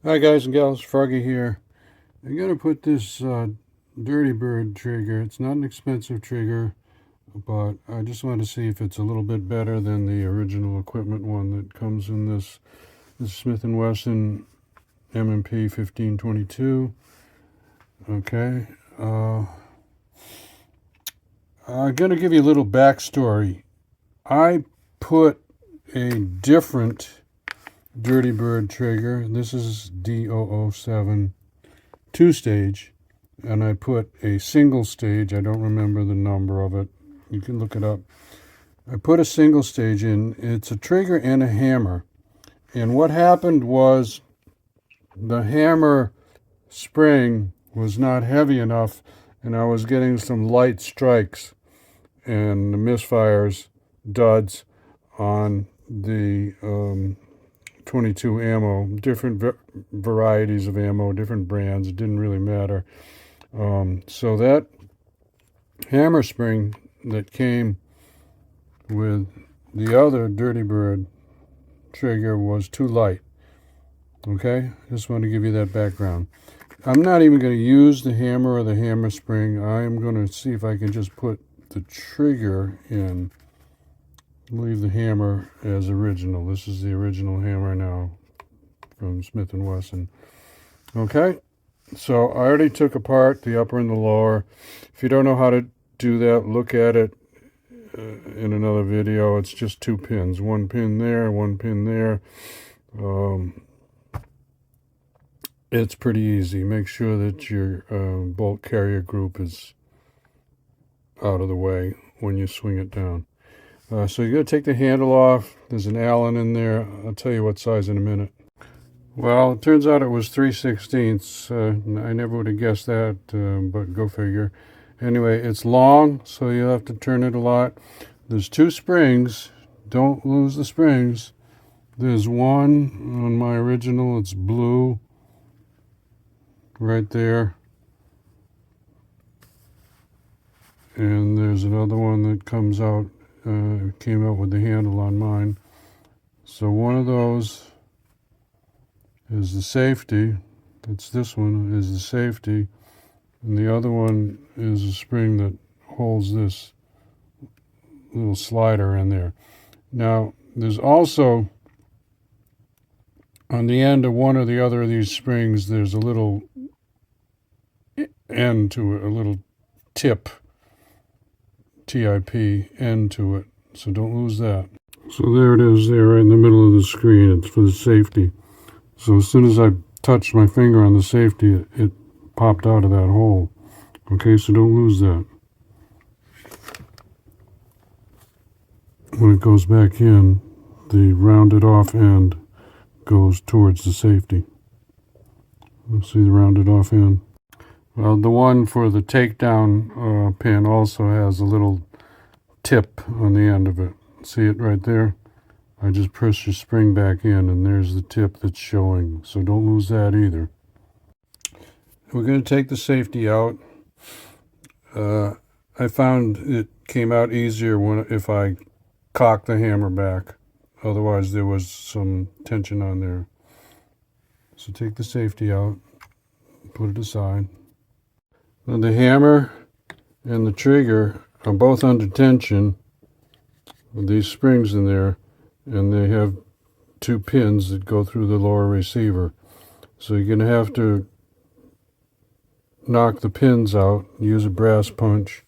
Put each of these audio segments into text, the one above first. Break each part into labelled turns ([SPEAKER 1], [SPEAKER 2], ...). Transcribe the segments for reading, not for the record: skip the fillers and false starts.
[SPEAKER 1] Hi guys and gals, Froggy here. I'm going to put this Dirty Bird trigger. It's not an expensive trigger, but I just want to see if it's a little bit better than the original equipment one that comes in this Smith & Wesson M&P 1522. Okay. I'm going to give you a little backstory. I put a different Dirty Bird trigger. This is D007 two-stage, and I put a single stage. I don't remember the number of it. You can look it up. I put a single stage in. It's a trigger and a hammer. And what happened was the hammer spring was not heavy enough, and I was getting some light strikes and misfires, duds on the 22 ammo, different varieties of ammo, different brands. It didn't really matter. So that hammer spring that came with the other Dirty Bird trigger was too light. Okay, just want to give you that background. I'm not even going to use the hammer or the hammer spring. I'm going to see if I can just put the trigger in. Leave the hammer as original. This is the original hammer now from Smith & Wesson. Okay, so I already took apart the upper and the lower. If you don't know how to do that, look at it in another video. It's just two pins. One pin there, one pin there. It's pretty easy. Make sure that your bolt carrier group is out of the way when you swing it down. So you're going to take the handle off. There's an Allen in there. I'll tell you what size in a minute. Well, it turns out it was 3/16. I never would have guessed that, but go figure. Anyway, it's long, so you have to turn it a lot. There's two springs. Don't lose the springs. There's one on my original. It's blue right there. And there's another one that comes out, came out with the handle on mine. So one of those is the safety. It's this one is the safety. And the other one is a spring that holds this little slider in there. Now, there's also, on the end of one or the other of these springs, there's a little end to it, a little tip, TIP, end to it. So don't lose that. So there it is there right in the middle of the screen. It's for the safety. So as soon as I touched my finger on the safety, it popped out of that hole. Okay, so don't lose that. When it goes back in, the rounded off end goes towards the safety. Let's see the rounded off end. Well, the one for the takedown pin also has a little tip on the end of it. See it right there? I just press your spring back in, and there's the tip that's showing. So don't lose that either. We're going to take the safety out. I found it came out easier if I cocked the hammer back. Otherwise, there was some tension on there. So take the safety out, put it aside. Now the hammer and the trigger are both under tension with these springs in there, and they have two pins that go through the lower receiver. So you're going to have to knock the pins out, use a brass punch,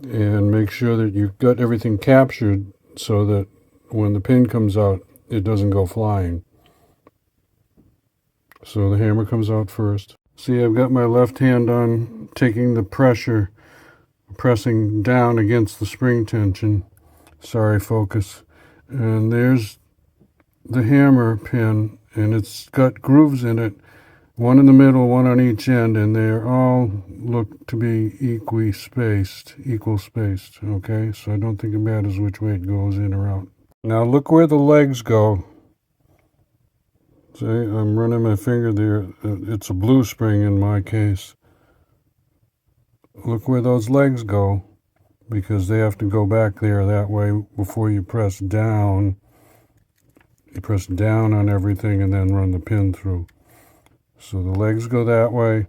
[SPEAKER 1] and make sure that you've got everything captured so that when the pin comes out, it doesn't go flying. So the hammer comes out first. See, I've got my left hand on, taking the pressure, pressing down against the spring tension. Sorry, focus. And there's the hammer pin, and it's got grooves in it, one in the middle, one on each end, and they all look to be equal spaced. Okay, so I don't think it matters which way it goes, in or out. Now look where the legs go. See, I'm running my finger there. It's a blue spring in my case. Look where those legs go, because they have to go back there that way before you press down. You press down on everything and then run the pin through. So the legs go that way.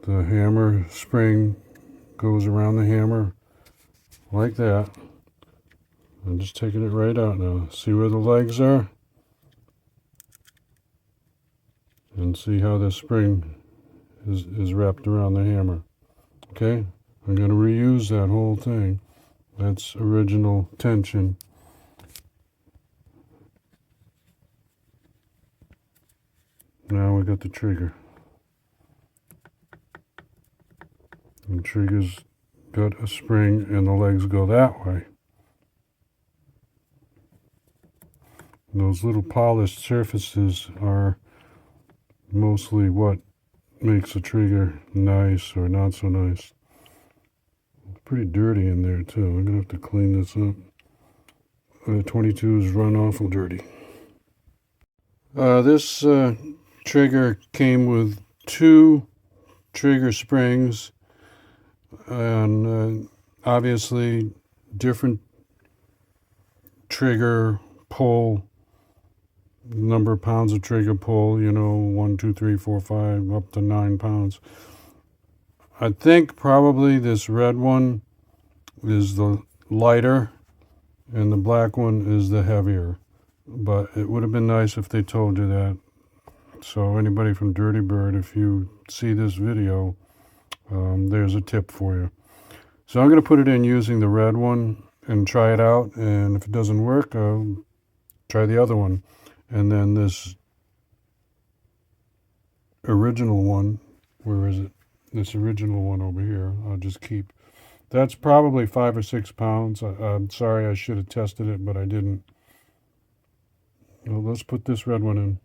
[SPEAKER 1] The hammer spring goes around the hammer like that. I'm just taking it right out now. See where the legs are? And see how the spring is wrapped around the hammer. Okay? I'm going to reuse that whole thing. That's original tension. Now we got the trigger. The trigger's got a spring and the legs go that way. Those little polished surfaces are mostly what makes a trigger nice or not so nice. It's pretty dirty in there too. I'm going to have to clean this up. The 22s run awful dirty. This trigger came with 2 trigger springs and obviously different trigger pull, number of pounds of trigger pull, 1, 2, 3, 4, 5, up to 9 pounds. I think probably this red one is the lighter and the black one is the heavier. But it would have been nice if they told you that. So anybody from Dirty Bird, if you see this video, there's a tip for you. So I'm going to put it in using the red one and try it out. And if it doesn't work, I'll try the other one. And then this original one, where is it? This original one over here, I'll just keep. That's probably 5 or 6 pounds. I'm sorry, I should have tested it, but I didn't. Well, let's put this red one in.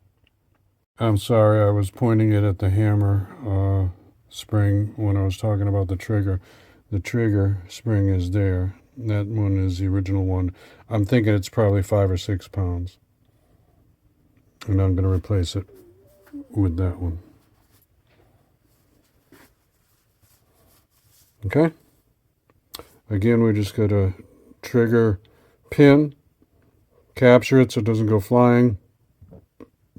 [SPEAKER 1] I'm sorry, I was pointing it at the hammer spring when I was talking about the trigger. The trigger spring is there. That one is the original one. I'm thinking it's probably 5 or 6 pounds. And I'm going to replace it with that one. Okay? Again, we just got a trigger pin. Capture it so it doesn't go flying.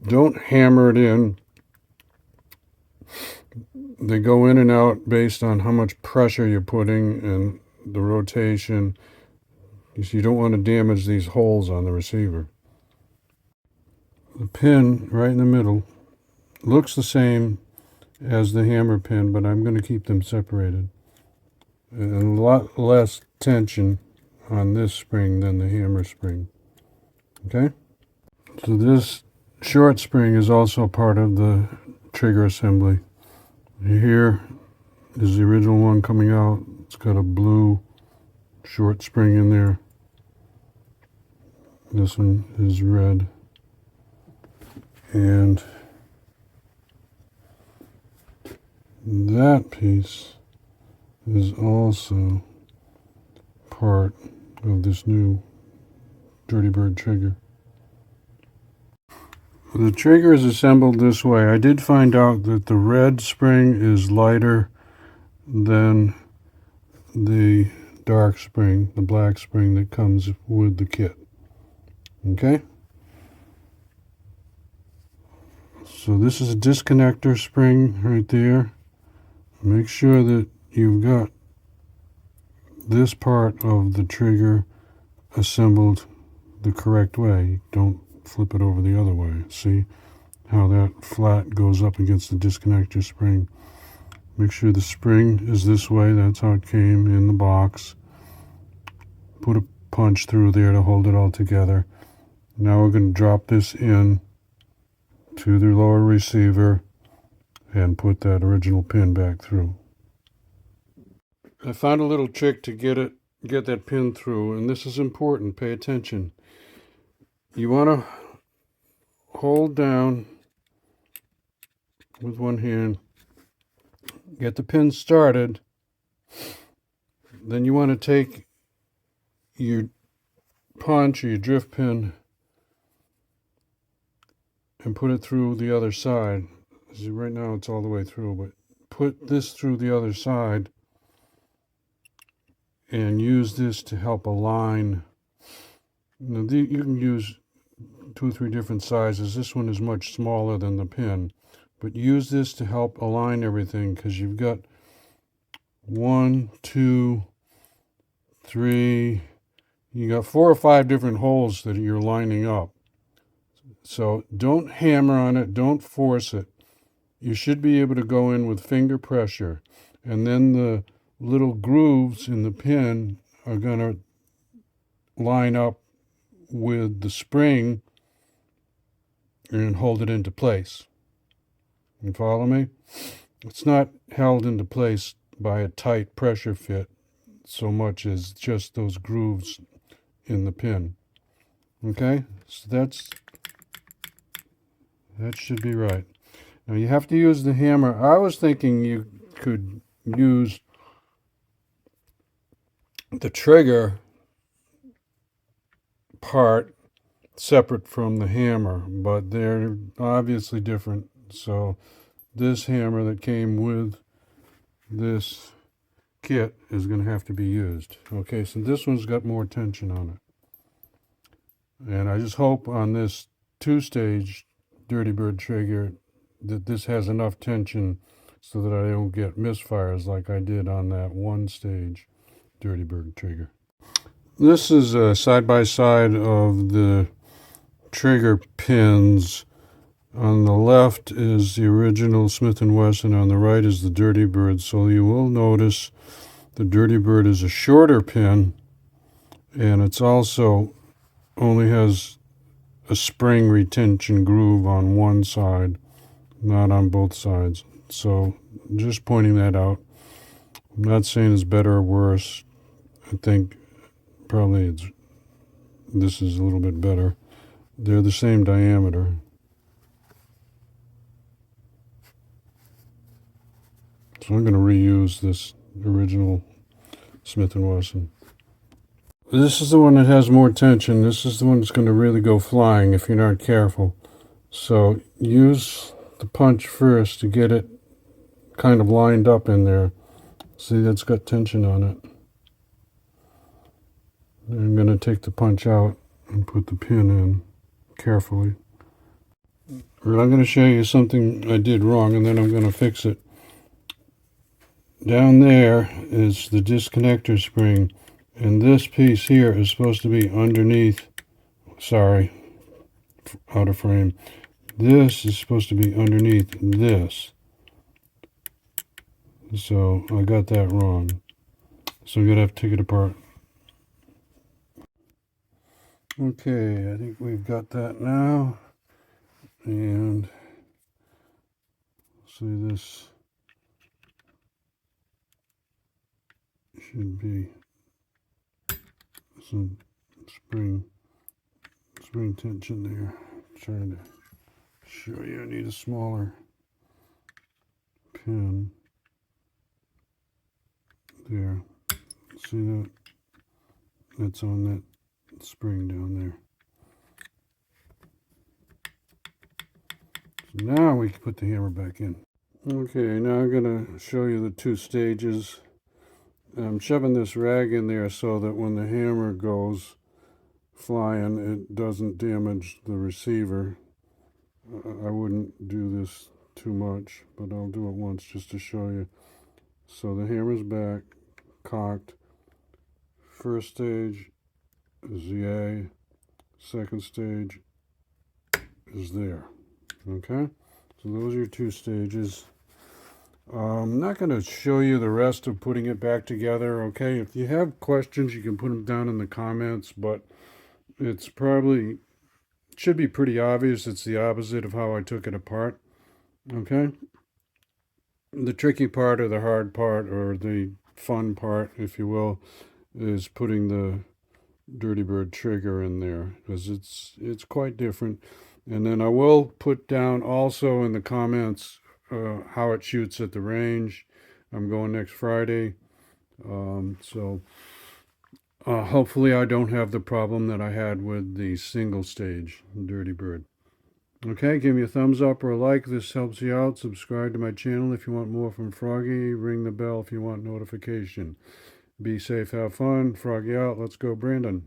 [SPEAKER 1] Don't hammer it in. They go in and out based on how much pressure you're putting and the rotation. You don't want to damage these holes on the receiver. The pin right in the middle looks the same as the hammer pin, but I'm going to keep them separated. And a lot less tension on this spring than the hammer spring. Okay? So this short spring is also part of the trigger assembly. Here is the original one coming out. It's got a blue short spring in there. This one is red. And that piece is also part of this new Dirty Bird trigger. The trigger is assembled this way. I did find out that the red spring is lighter than the dark spring, the black spring that comes with the kit. Okay? So this is a disconnector spring right there. Make sure that you've got this part of the trigger assembled the correct way. Don't flip it over the other way. See how that flat goes up against the disconnector spring. Make sure the spring is this way. That's how it came in the box. Put a punch through there to hold it all together. Now we're going to drop this in to the lower receiver and put that original pin back through. I found a little trick to get that pin through, and this is important. Pay attention. You want to hold down with one hand, get the pin started, then you want to take your punch or your drift pin and put it through the other side. See, right now it's all the way through, but put this through the other side and use this to help align. You can use two or three different sizes. This one is much smaller than the pin. But use this to help align everything, because you've got 1, 2, 3, you got 4 or 5 different holes that you're lining up. So don't hammer on it, don't force it. You should be able to go in with finger pressure, and then the little grooves in the pin are going to line up with the spring and hold it into place. You follow me? It's not held into place by a tight pressure fit so much as just those grooves in the pin. Okay? So that should be right. Now you have to use the hammer. I was thinking you could use the trigger part separate from the hammer, but they're obviously different. So this hammer that came with this kit is going to have to be used. Okay, so this one's got more tension on it. And I just hope on this 2-stage Dirty Bird trigger that this has enough tension so that I don't get misfires like I did on that 1-stage Dirty Bird trigger. This is a side-by-side of the trigger pins. On the left is the original Smith & Wesson, on the right is the Dirty Bird. So you will notice the Dirty Bird is a shorter pin, and it's also only has a spring retention groove on one side, not on both sides. So just pointing that out. I'm not saying it's better or worse. I think probably this is a little bit better. They're the same diameter. So I'm going to reuse this original Smith & Wesson. This is the one that has more tension. This is the one that's going to really go flying if you're not careful. So use the punch first to get it kind of lined up in there. See, that's got tension on it. I'm going to take the punch out and put the pin in carefully. I'm going to show you something I did wrong, and then I'm going to fix it. Down there is the disconnector spring, and this piece here is supposed to be underneath, sorry, out of frame. This is supposed to be underneath this. So I got that wrong. So I'm going to have to take it apart. Okay, I think we've got that now. And see, this should be some spring tension there. Trying to show you, I need a smaller pin there. See that? That's on that spring down there. So now we can put the hammer back in. Okay, now I'm going to show you the 2 stages. I'm shoving this rag in there so that when the hammer goes flying, it doesn't damage the receiver. I wouldn't do this too much, but I'll do it once just to show you. So the hammer's back, cocked. First stage is the A. Second stage is there. Okay? So those are your 2 stages. I'm not going to show you the rest of putting it back together, okay? If you have questions, you can put them down in the comments, but it's probably, should be pretty obvious. It's the opposite of how I took it apart, okay? The tricky part, or the hard part, or the fun part, if you will, is putting the Dirty Bird trigger in there, because it's quite different. And then I will put down also in the comments how it shoots at the range. I'm going next Friday, so hopefully I don't have the problem that I had with the single stage Dirty Bird. Okay, give me a thumbs up or a like. This helps you out. Subscribe to my channel if you want more from Froggy. Ring the bell if you want notification. Be safe, have fun. Froggy out. Let's go, Brandon.